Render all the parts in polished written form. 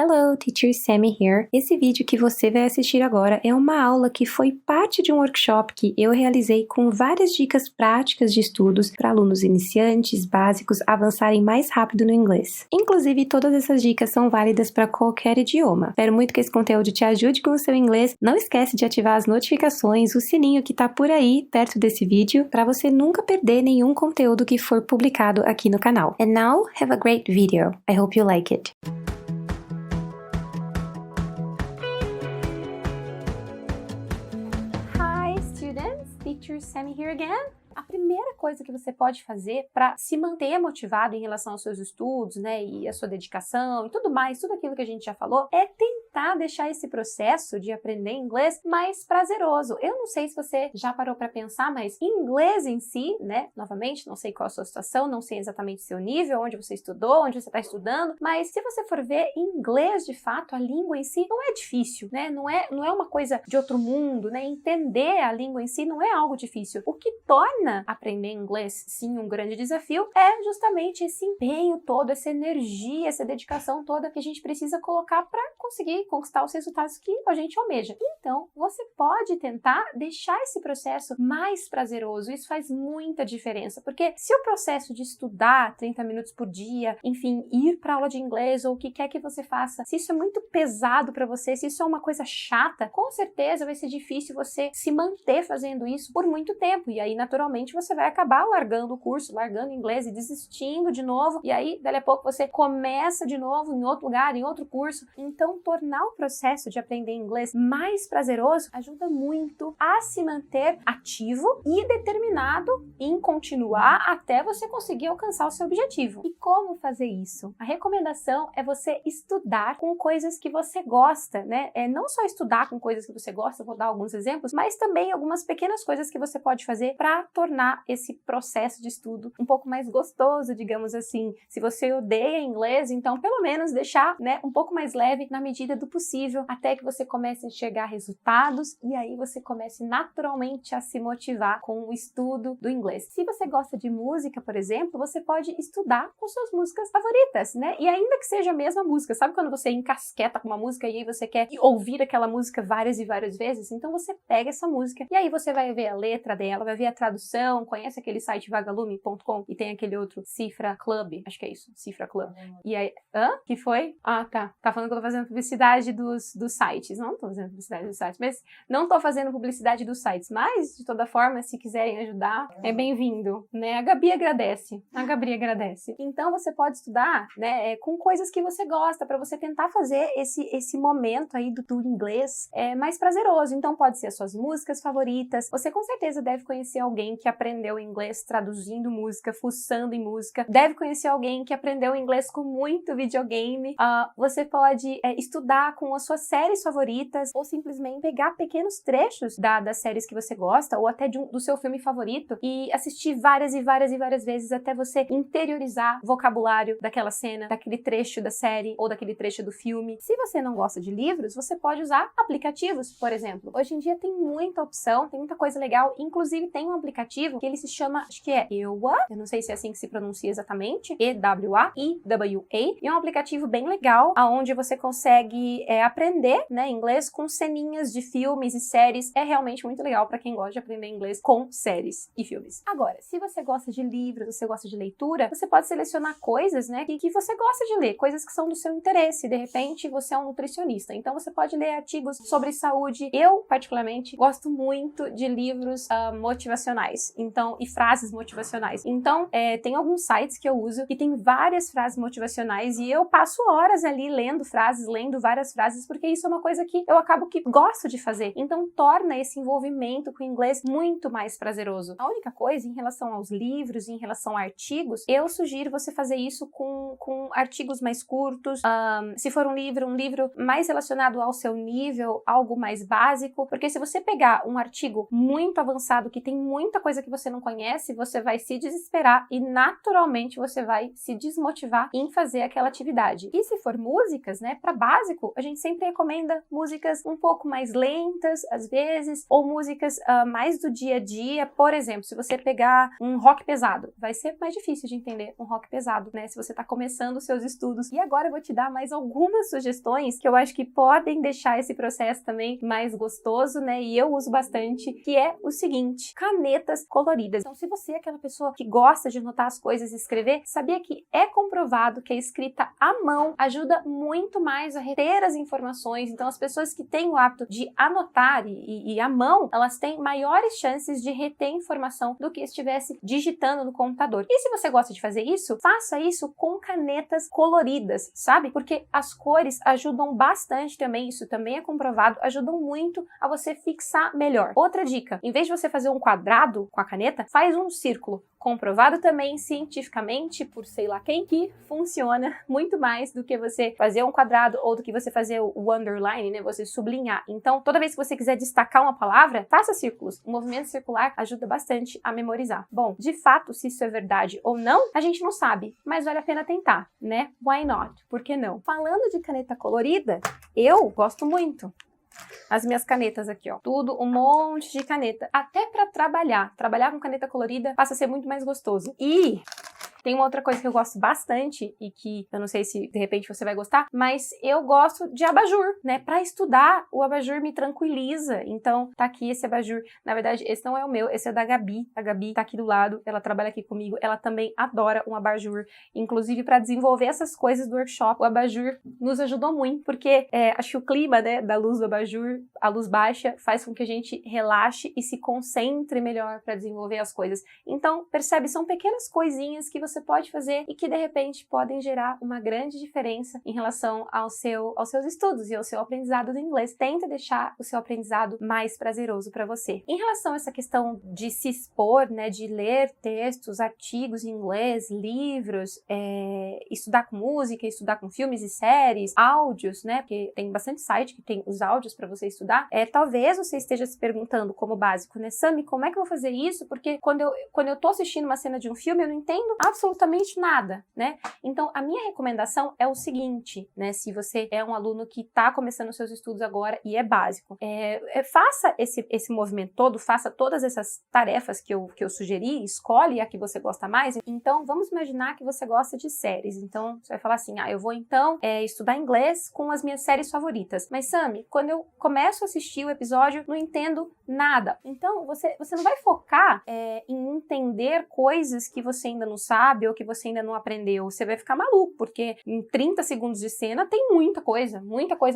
Hello, Teacher Sammy here. Esse vídeo que você vai assistir agora é uma aula que foi parte de um workshop que eu realizei com várias dicas práticas de estudos para alunos iniciantes, básicos, avançarem mais rápido no inglês. Inclusive, todas essas dicas são válidas para qualquer idioma. Espero muito que esse conteúdo te ajude com o seu inglês. Não esquece de ativar as notificações, o sininho que está por aí, perto desse vídeo, para você nunca perder nenhum conteúdo que for publicado aqui no canal. And now, have a great video. I hope you like it. Teacher Sammy here again. A primeira coisa que você pode fazer para se manter motivado em relação aos seus estudos, né, e a sua dedicação e tudo mais, tudo aquilo que a gente já falou, é tentar deixar esse processo de aprender inglês mais prazeroso. Eu não sei se você já parou para pensar, mas inglês em si, né, novamente, não sei qual a sua situação, não sei exatamente o seu nível, onde você estudou, onde você está estudando, mas se você for ver, inglês de fato, a língua em si não é difícil, né, não é uma coisa de outro mundo, né, entender a língua em si não é algo difícil. O que torna aprender inglês, sim, um grande desafio, é justamente esse empenho todo, essa energia, essa dedicação toda que a gente precisa colocar para conseguir conquistar os resultados que a gente almeja. Então, você pode tentar deixar esse processo mais prazeroso. Isso faz muita diferença, porque se o processo de estudar 30 minutos por dia, enfim, ir para aula de inglês ou o que quer que você faça, se isso é muito pesado para você, se isso é uma coisa chata, com certeza vai ser difícil você se manter fazendo isso por muito tempo. E aí, naturalmente, você vai acabar largando o curso, largando o inglês e desistindo de novo. E aí, dali a pouco, você começa de novo em outro lugar, em outro curso. Então, tornar o processo de aprender inglês mais prazeroso ajuda muito a se manter ativo e determinado em continuar até você conseguir alcançar o seu objetivo. E como fazer isso? A recomendação é você estudar com coisas que você gosta, né? Não só estudar com coisas que você gosta, vou dar alguns exemplos, mas também algumas pequenas coisas que você pode fazer para tornar esse processo de estudo um pouco mais gostoso, digamos assim. Se você odeia inglês, então pelo menos deixar, né, um pouco mais leve na medida do possível, até que você comece a enxergar resultados e aí você comece naturalmente a se motivar com o estudo do inglês. Se você gosta de música, por exemplo, você pode estudar com suas músicas favoritas, né? E ainda que seja a mesma música, sabe quando você encasqueta com uma música e aí você quer ouvir aquela música várias e várias vezes? Então você pega essa música e aí você vai ver a letra dela, vai ver a tradução, conhece aquele site vagalume.com e tem aquele outro Cifra Club, acho que é isso, Cifra Club. E aí, que foi? Ah, tá falando que eu tô fazendo publicidade dos sites. Não tô fazendo publicidade dos sites, mas não tô fazendo publicidade dos sites, mas de toda forma, se quiserem ajudar, é bem-vindo, né? A Gabi agradece. Então você pode estudar, né, com coisas que você gosta, para você tentar fazer esse momento aí do inglês mais prazeroso. Então pode ser as suas músicas favoritas. Você com certeza deve conhecer alguém que aprendeu inglês traduzindo música, fuçando em música. Deve conhecer alguém que aprendeu inglês com muito videogame. Você pode estudar com as suas séries favoritas ou simplesmente pegar pequenos trechos das séries que você gosta ou até do seu filme favorito e assistir várias e várias e várias vezes até você interiorizar o vocabulário daquela cena, daquele trecho da série ou daquele trecho do filme. Se você não gosta de livros, você pode usar aplicativos, por exemplo. Hoje em dia tem muita opção, tem muita coisa legal, inclusive tem um aplicativo que ele se chama, acho que é EWA, eu não sei se é assim que se pronuncia exatamente, EWA, e é um aplicativo bem legal, onde você consegue aprender, né, inglês com ceninhas de filmes e séries. É realmente muito legal para quem gosta de aprender inglês com séries e filmes. Agora, se você gosta de livros, você gosta de leitura, você pode selecionar coisas, né, que você gosta de ler, coisas que são do seu interesse. De repente, você é um nutricionista, então você pode ler artigos sobre saúde. Eu, particularmente, gosto muito de livros motivacionais, então, e frases motivacionais. Então, tem alguns sites que eu uso que tem várias frases motivacionais e eu passo horas ali lendo várias frases, porque isso é uma coisa que eu acabo que gosto de fazer. Então, torna esse envolvimento com o inglês muito mais prazeroso. A única coisa, em relação aos livros, em relação a artigos, eu sugiro você fazer isso com artigos mais curtos. Se for um livro mais relacionado ao seu nível, algo mais básico, porque se você pegar um artigo muito avançado que tem muita coisa que você não conhece, você vai se desesperar e naturalmente você vai se desmotivar em fazer aquela atividade. E se for músicas, né, para básico, básico, a gente sempre recomenda músicas um pouco mais lentas, às vezes, ou músicas mais do dia a dia. Por exemplo, se você pegar um rock pesado, vai ser mais difícil de entender um rock pesado, né? Se você tá começando os seus estudos. E agora eu vou te dar mais algumas sugestões que eu acho que podem deixar esse processo também mais gostoso, né? E eu uso bastante, que é o seguinte: canetas coloridas. Então, se você é aquela pessoa que gosta de anotar as coisas e escrever, sabia que é comprovado que a escrita à mão ajuda muito mais a reter as informações. Então, as pessoas que têm o hábito de anotar e à mão, elas têm maiores chances de reter informação do que estivesse digitando no computador. E se você gosta de fazer isso, faça isso com canetas coloridas, sabe? Porque as cores ajudam bastante também, isso também é comprovado, ajudam muito a você fixar melhor. Outra dica: em vez de você fazer um quadrado com a caneta, faz um círculo. Comprovado também cientificamente por sei lá quem que funciona muito mais do que você fazer um quadrado ou do que você fazer o underline, né? Você sublinhar. Então, toda vez que você quiser destacar uma palavra, faça círculos. O movimento circular ajuda bastante a memorizar. Bom, de fato, se isso é verdade ou não, a gente não sabe, mas vale a pena tentar, né? Why not? Por que não? Falando de caneta colorida, eu gosto muito. As minhas canetas aqui, ó. Tudo, um monte de caneta. Até pra trabalhar. Trabalhar com caneta colorida passa a ser muito mais gostoso. E tem uma outra coisa que eu gosto bastante e que eu não sei se de repente você vai gostar, mas eu gosto de abajur, né? Pra estudar, o abajur me tranquiliza. Então, tá aqui esse abajur. Na verdade, esse não é o meu, esse é da Gabi. A Gabi tá aqui do lado, ela trabalha aqui comigo. Ela também adora um abajur. Inclusive, pra desenvolver essas coisas do workshop, o abajur nos ajudou muito, porque acho que o clima, né, da luz do abajur, a luz baixa, faz com que a gente relaxe e se concentre melhor pra desenvolver as coisas. Então, percebe, são pequenas coisinhas que você pode fazer e que de repente podem gerar uma grande diferença em relação aos seus estudos e ao seu aprendizado do inglês. Tenta deixar o seu aprendizado mais prazeroso para você. Em relação a essa questão de se expor, né, de ler textos, artigos em inglês, livros, estudar com música, estudar com filmes e séries, áudios, né, porque tem bastante site que tem os áudios para você estudar. Talvez você esteja se perguntando como básico, né, Sami, como é que eu vou fazer isso? Porque quando eu tô assistindo uma cena de um filme, eu não entendo absolutamente nada, né? Então, a minha recomendação é o seguinte, né? Se você é um aluno que tá começando os seus estudos agora e é básico, faça esse movimento todo, faça todas essas tarefas que eu sugeri, escolhe a que você gosta mais. Então, vamos imaginar que você gosta de séries. Então, você vai falar assim, eu vou então estudar inglês com as minhas séries favoritas. Mas, Sami, quando eu começo a assistir o episódio, não entendo nada. Então, você não vai focar em entender coisas que você ainda não sabe ou que você ainda não aprendeu. Você vai ficar maluco, porque em 30 segundos de cena tem muita coisa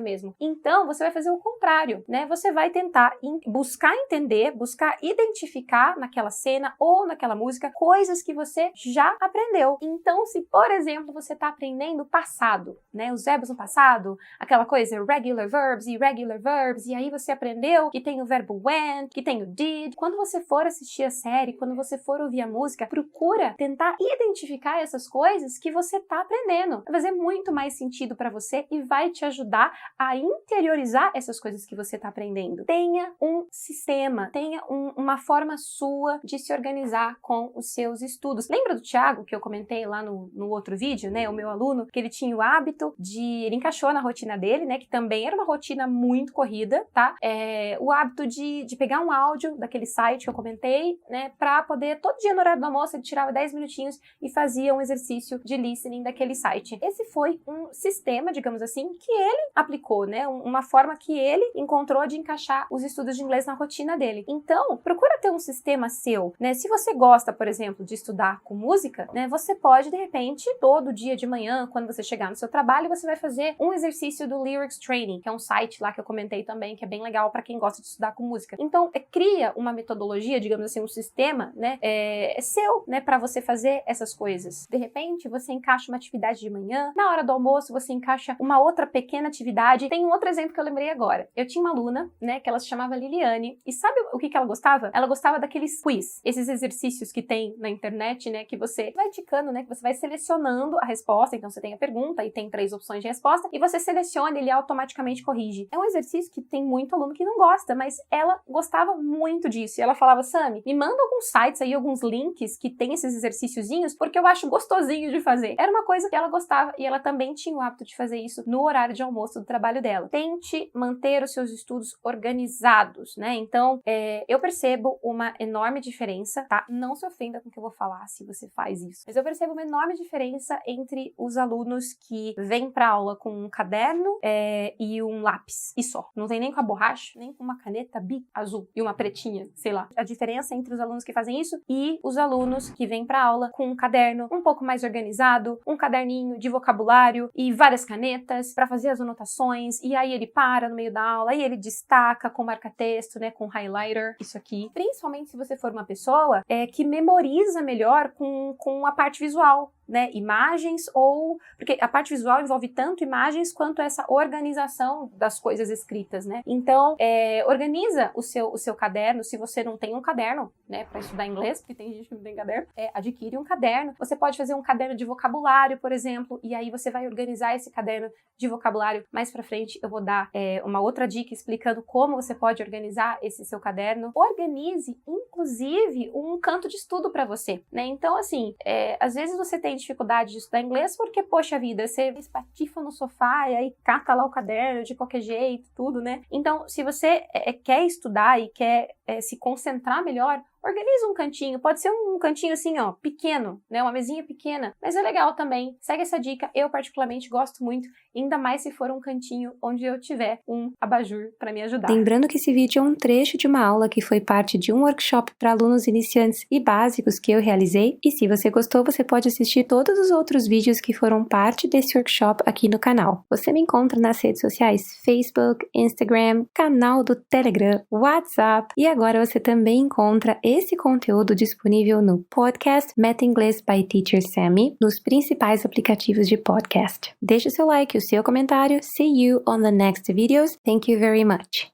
mesmo. Então, você vai fazer o contrário, né? Você vai tentar buscar entender, buscar identificar naquela cena ou naquela música coisas que você já aprendeu. Então, se, por exemplo, você está aprendendo passado, né? Os verbos no passado, aquela coisa regular verbs e irregular verbs, e aí você aprendeu que tem o verbo went, que tem o did. Quando você for assistir a série, quando você for ouvir a música, procura tentar identificar essas coisas que você está aprendendo. Vai fazer muito mais sentido para você e vai te ajudar a interiorizar essas coisas que você está aprendendo. Tenha um sistema, tenha uma forma sua de se organizar com os seus estudos. Lembra do Thiago, que eu comentei lá no outro vídeo, né? O meu aluno, que ele tinha o hábito ele encaixou na rotina dele, né? Que também era uma rotina muito corrida, tá? O hábito de pegar um áudio daquele site que eu comentei, né? Pra poder, todo dia no horário do almoço, ele tirava 10 minutinhos e fazia um exercício de listening daquele site. Esse foi um sistema, digamos assim, que ele aplicou, né? Uma forma que ele encontrou de encaixar os estudos de inglês na rotina dele. Então, procura ter um sistema seu, né? Se você gosta, por exemplo, de estudar com música, né? Você pode, de repente, todo dia de manhã, quando você chegar no seu trabalho, você vai fazer um exercício do Lyrics Training, que é um site lá que eu comentei também, que é bem legal para quem gosta de estudar com música. Então, cria uma metodologia, digamos assim, um sistema, né? Seu, né? Para você fazer essas coisas. De repente, você encaixa uma atividade de manhã, na hora do almoço você encaixa uma outra pequena atividade. Tem um outro exemplo que eu lembrei agora. Eu tinha uma aluna, né, que ela se chamava Liliane, e sabe o que ela gostava? Ela gostava daqueles quiz, esses exercícios que tem na internet, né, que você vai ticando, né, que você vai selecionando a resposta. Então você tem a pergunta e tem 3 opções de resposta, e você seleciona e ele automaticamente corrige. É um exercício que tem muito aluno que não gosta, mas ela gostava muito disso. E ela falava, Sami, me manda alguns sites aí, alguns links que tem esses exercíciozinhos quadradinhos porque eu acho gostosinho de fazer. Era uma coisa que ela gostava e ela também tinha o hábito de fazer isso no horário de almoço do trabalho dela. Tente manter os seus estudos organizados, né? Então, eu percebo uma enorme diferença, tá? Não se ofenda com o que eu vou falar se você faz isso, mas eu percebo uma enorme diferença entre os alunos que vêm pra aula com um caderno e um lápis, e só. Não vem nem com a borracha, nem com uma caneta Bic azul e uma pretinha, sei lá. A diferença entre os alunos que fazem isso e os alunos que vêm pra aula com um caderno um pouco mais organizado, um caderninho de vocabulário e várias canetas pra fazer as anotações, e aí ele para no meio da aula, e ele destaca com marca-texto, né, com highlighter, isso aqui. Principalmente se você for uma pessoa que memoriza melhor com a parte visual, né, imagens porque a parte visual envolve tanto imagens quanto essa organização das coisas escritas, né? Então, organiza o seu caderno, se você não tem um caderno, né, para estudar inglês, porque tem gente que não tem caderno, adquire um caderno. Você pode fazer um caderno de vocabulário, por exemplo, e aí você vai organizar esse caderno de vocabulário. Mais pra frente eu vou dar uma outra dica explicando como você pode organizar esse seu caderno. Organize, inclusive, um canto de estudo para você, né? Então, assim, às vezes você tem dificuldade de estudar inglês porque, poxa vida, você espatifa no sofá e aí cata lá o caderno de qualquer jeito, tudo, né? Então, se você quer estudar e quer se concentrar melhor, organiza um cantinho, pode ser um cantinho assim, ó, pequeno, né, uma mesinha pequena, mas é legal também. Segue essa dica, eu particularmente gosto muito, ainda mais se for um cantinho onde eu tiver um abajur para me ajudar. Lembrando que esse vídeo é um trecho de uma aula que foi parte de um workshop para alunos iniciantes e básicos que eu realizei, e se você gostou, você pode assistir todos os outros vídeos que foram parte desse workshop aqui no canal. Você me encontra nas redes sociais Facebook, Instagram, canal do Telegram, WhatsApp, e agora você também encontra esse conteúdo disponível no podcast Meta Inglês by Teacher Sammy, nos principais aplicativos de podcast. Deixe seu like e o seu comentário. See you on the next videos. Thank you very much.